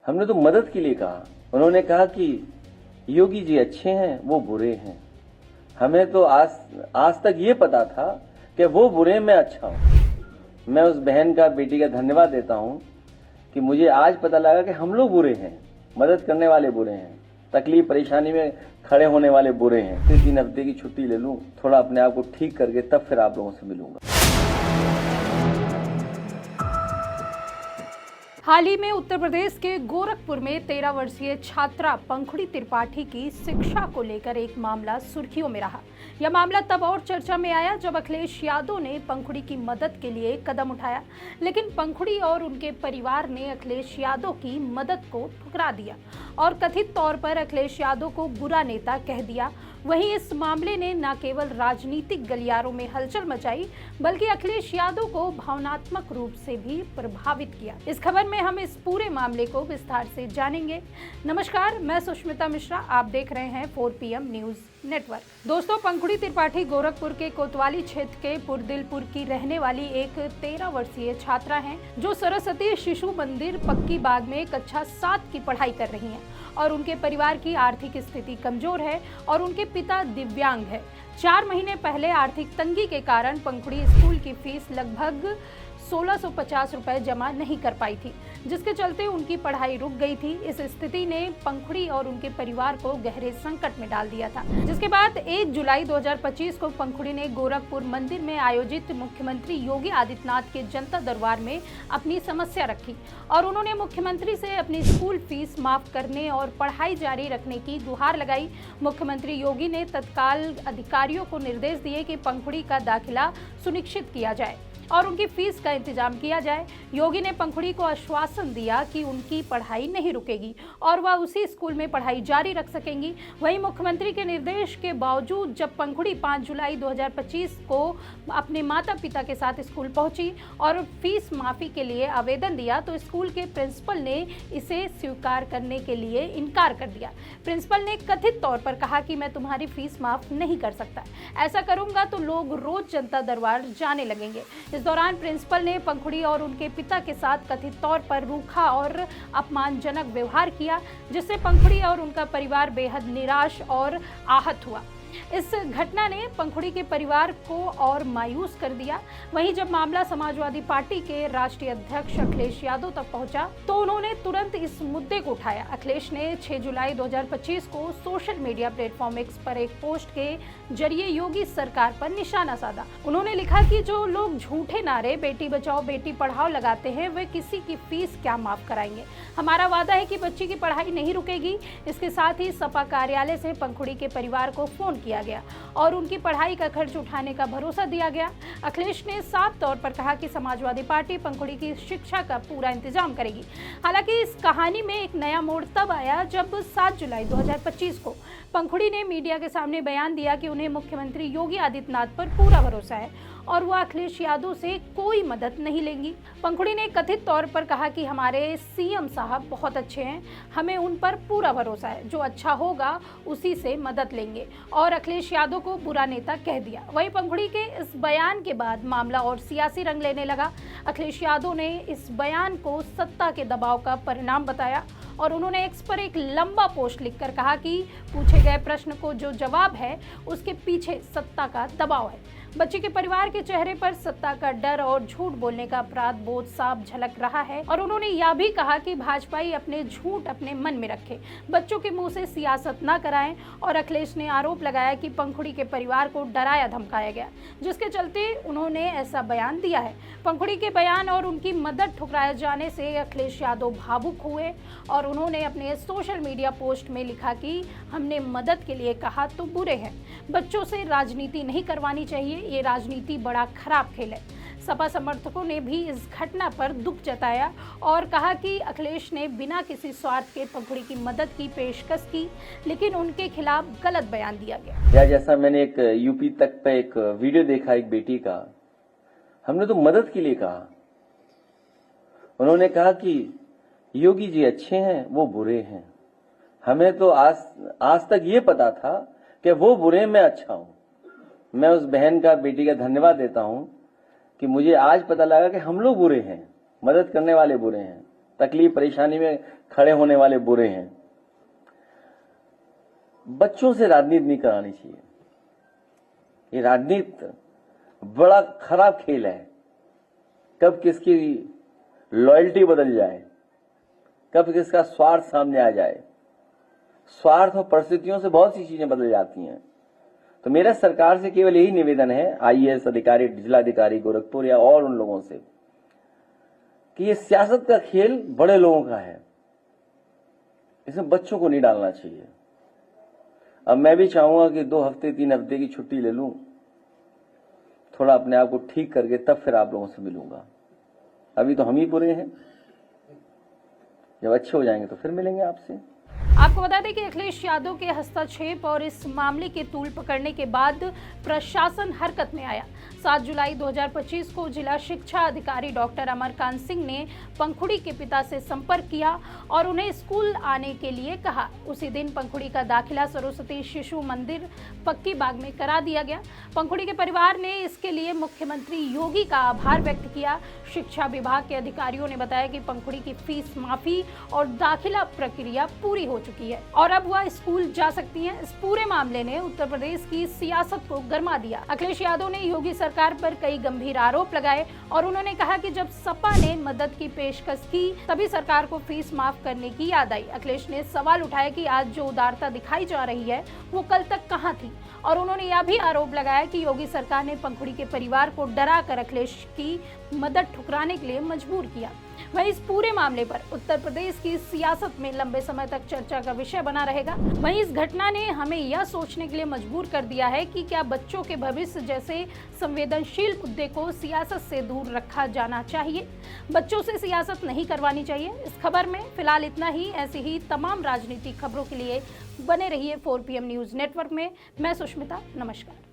हमने तो मदद के लिए कहा। उन्होंने कहा कि योगी जी अच्छे हैं, वो बुरे हैं। हमें तो आज तक ये पता था कि वो बुरे, मैं अच्छा हूं। मैं उस बहन का, बेटी का धन्यवाद देता हूं कि मुझे आज पता लगा कि हम लोग बुरे हैं, मदद करने वाले बुरे हैं, तकलीफ परेशानी में खड़े होने वाले बुरे हैं। फिर 3 हफ्ते की छुट्टी ले लूं, थोड़ा अपने आप को ठीक करके तब फिर आप लोगों से मिलूंगा। हाल ही में उत्तर प्रदेश के गोरखपुर में 13 वर्षीय छात्रा पंखुड़ी त्रिपाठी की शिक्षा को लेकर एक मामला सुर्खियों में रहा। यह मामला तब और चर्चा में आया जब अखिलेश यादव ने पंखुड़ी की मदद के लिए कदम उठाया, लेकिन पंखुड़ी और उनके परिवार ने अखिलेश यादव की मदद को ठुकरा दिया और कथित तौर पर अखिलेश यादव को बुरा नेता कह दिया। वहीं इस मामले ने न केवल राजनीतिक गलियारों में हलचल मचाई, बल्कि अखिलेश यादव को भावनात्मक रूप से भी प्रभावित किया। इस खबर में हम इस पूरे मामले को विस्तार से जानेंगे। नमस्कार, मैं सुष्मिता मिश्रा, आप देख रहे हैं 4 PM न्यूज नेटवर्क। दोस्तों, पंखुड़ी त्रिपाठी गोरखपुर के कोतवाली क्षेत्र के पुरदिलपुर की रहने वाली एक 13 वर्षीय छात्रा हैं, जो सरस्वती शिशु मंदिर पक्की बाग में कक्षा 7 की पढ़ाई कर रही हैं और उनके परिवार की आर्थिक स्थिति कमजोर है और उनके पिता दिव्यांग है। 4 महीने पहले आर्थिक तंगी के कारण पंखुड़ी स्कूल की फीस लगभग 1650 रुपए जमा नहीं कर पाई थी, जिसके चलते उनकी पढ़ाई रुक गई थी। इस स्थिति ने पंखुड़ी और उनके परिवार को गहरे संकट में डाल दिया था, जिसके बाद 1 जुलाई 2025 को पंखुड़ी ने गोरखपुर मंदिर में आयोजित मुख्यमंत्री योगी आदित्यनाथ के जनता दरबार में अपनी समस्या रखी और उन्होंने मुख्यमंत्री से अपनी स्कूल फीस माफ करने और पढ़ाई जारी रखने की गुहार लगाई। मुख्यमंत्री योगी ने तत्काल अधिकारियों को निर्देश दिए कि पंखुड़ी का दाखिला सुनिश्चित किया जाए और उनकी फीस का इंतजाम किया जाए। योगी ने पंखुड़ी को आश्वासन दिया कि उनकी पढ़ाई नहीं रुकेगी और वह उसी स्कूल में पढ़ाई जारी रख सकेंगी। वहीं मुख्यमंत्री के निर्देश के बावजूद जब पंखुड़ी 5 जुलाई 2025 को अपने माता पिता के साथ स्कूल पहुंची और फीस माफी के लिए आवेदन दिया, तो स्कूल के प्रिंसिपल ने इसे स्वीकार करने के लिए इनकार कर दिया। प्रिंसिपल ने कथित तौर पर कहा कि मैं तुम्हारी फीस माफ नहीं कर सकता, ऐसा करूंगा तो लोग रोज जनता दरबार जाने लगेंगे। इस दौरान प्रिंसिपल ने पंखुड़ी और उनके पिता के साथ कथित तौर पर रूखा और अपमानजनक व्यवहार किया, जिससे पंखुड़ी और उनका परिवार बेहद निराश और आहत हुआ। इस घटना ने पंखुड़ी के परिवार को और मायूस कर दिया। वहीं जब मामला समाजवादी पार्टी के राष्ट्रीय अध्यक्ष अखिलेश यादव तक पहुंचा, तो उन्होंने तुरंत इस मुद्दे को उठाया। अखिलेश ने 6 जुलाई 2025 को सोशल मीडिया प्लेटफॉर्म एक्स पर एक पोस्ट के जरिए योगी सरकार पर निशाना साधा। उन्होंने लिखा कि जो लोग झूठे नारे बेटी बचाओ बेटी पढ़ाओ लगाते हैं, वे किसी की फीस क्या माफ कराएंगे। हमारा वादा है कि बच्ची की पढ़ाई नहीं रुकेगी। इसके साथ ही सपा कार्यालय से पंखुड़ी के परिवार को फोन किया गया और उनकी पढ़ाई का खर्च उठाने का भरोसा दिया गया। अखिलेश ने साफ तौर पर कहा कि समाजवादी पार्टी पंखुड़ी की शिक्षा का पूरा इंतजाम करेगी। हालांकि इस कहानी में एक नया मोड़ तब आया जब 7 जुलाई 2025 को पंखुड़ी ने मीडिया के सामने बयान दिया कि उन्हें मुख्यमंत्री योगी आदित्यनाथ पर पूरा भरोसा है और वो अखिलेश यादव से कोई मदद नहीं लेंगी। पंखुड़ी ने कथित तौर पर कहा कि हमारे सीएम साहब बहुत अच्छे हैं, हमें उन पर पूरा भरोसा है, जो अच्छा होगा उसी से मदद लेंगे, और अखिलेश यादव को बुरा नेता कह दिया। वहीं पंखुड़ी के इस बयान के बाद मामला और सियासी रंग लेने लगा। अखिलेश यादव ने इस बयान को सत्ता के दबाव का परिणाम बताया और उन्होंने एक्स पर एक लंबा पोस्ट लिखकर कहा कि पूछे गए प्रश्न को जो जवाब है उसके पीछे सत्ता का दबाव है। बच्चे के परिवार के चेहरे पर सत्ता का डर और झूठ बोलने का अपराध बोध साफ झलक रहा है और उन्होंने यह भी कहा कि भाजपाई अपने झूठ अपने मन में रखे, बच्चों के मुंह से सियासत न कराएं। और अखिलेश ने आरोप लगाया कि पंखुड़ी के परिवार को डराया धमकाया गया, जिसके चलते उन्होंने ऐसा बयान दिया है। पंखुड़ी के बयान और उनकी मदद ठुकराए जाने से अखिलेश यादव भावुक हुए और उन्होंने अपने सोशल मीडिया पोस्ट में लिखा कि हमने मदद के लिए कहा तो बुरे हैं, बच्चों से राजनीति नहीं करवानी चाहिए, ये राजनीति बड़ा खराब खेल है। सपा समर्थकों ने भी इस घटना पर दुख जताया और कहा कि अखिलेश ने बिना किसी स्वार्थ के पंखुड़ी की मदद की पेशकश की, लेकिन उनके खिलाफ गलत बयान दिया गया। जैसा मैंने एक यूपी तक पे एक वीडियो देखा एक बेटी का, हमने तो मदद के लिए कहा। उन्होंने कहा कि योगी जी अच्छे हैं, वो बुरे हैं। हमें तो आज तक ये पता था कि वो बुरे, मैं अच्छा हूं। मैं उस बहन का, बेटी का धन्यवाद देता हूं कि मुझे आज पता लगा कि हम लोग बुरे हैं, मदद करने वाले बुरे हैं, तकलीफ परेशानी में खड़े होने वाले बुरे हैं। बच्चों से राजनीति नहीं करानी चाहिए। ये राजनीति बड़ा खराब खेल है। कब किसकी लॉयल्टी बदल जाए, कब किसका स्वार्थ सामने आ जाए। स्वार्थ और परिस्थितियों से बहुत सी चीजें बदल जाती हैं। तो मेरा सरकार से केवल यही निवेदन है, आईएएस अधिकारी, जिलाधिकारी गोरखपुर या और उन लोगों से, कि ये सियासत का खेल बड़े लोगों का है, इसमें बच्चों को नहीं डालना चाहिए। अब मैं भी चाहूंगा कि 2 हफ्ते 3 हफ्ते की छुट्टी ले लूं, थोड़ा अपने आप को ठीक करके तब फिर आप लोगों से मिलूंगा। अभी तो हम ही बुरे हैं, जब अच्छे हो जाएंगे तो फिर मिलेंगे आपसे। आपको बता दें कि अखिलेश यादव के हस्तक्षेप और इस मामले के तूल पकड़ने के बाद प्रशासन हरकत में आया। 7 जुलाई 2025 को जिला शिक्षा अधिकारी डॉक्टर अमरकांत सिंह ने पंखुड़ी के पिता से संपर्क किया और उन्हें स्कूल आने के लिए कहा। उसी दिन पंखुड़ी का दाखिला सरस्वती शिशु मंदिर पक्की बाग में करा दिया गया। पंखुड़ी के परिवार ने इसके लिए मुख्यमंत्री योगी का आभार व्यक्त किया। शिक्षा विभाग के अधिकारियों ने बताया कि पंखुड़ी की फीस माफी और दाखिला प्रक्रिया पूरी हो चुकी है और अब वह स्कूल जा सकती हैं। इस पूरे मामले ने उत्तर प्रदेश की सियासत को गरमा दिया। अखिलेश यादव ने योगी सरकार पर कई गंभीर आरोप लगाए और उन्होंने कहा कि जब सपा ने मदद की पेशकश की तभी सरकार को फीस माफ करने की याद आई। अखिलेश ने सवाल उठाया कि आज जो उदारता दिखाई जा रही है वो कल तक कहां थी और उन्होंने यह भी आरोप लगाया कि योगी सरकार ने पंखुड़ी के परिवार को डरा कर अखिलेश की मदद ठुकराने के लिए मजबूर किया। वहीं इस पूरे मामले पर उत्तर प्रदेश की सियासत में लंबे समय तक चर्चा का विषय बना रहेगा। वहीं इस घटना ने हमें यह सोचने के लिए मजबूर कर दिया है कि क्या बच्चों के भविष्य जैसे संवेदनशील मुद्दे को सियासत से दूर रखा जाना चाहिए। बच्चों से सियासत नहीं करवानी चाहिए। इस खबर में फिलहाल इतना ही। ऐसी ही तमाम राजनीतिक खबरों के लिए बने रहिए 4PM न्यूज नेटवर्क में। मैं सुष्मिता, नमस्कार।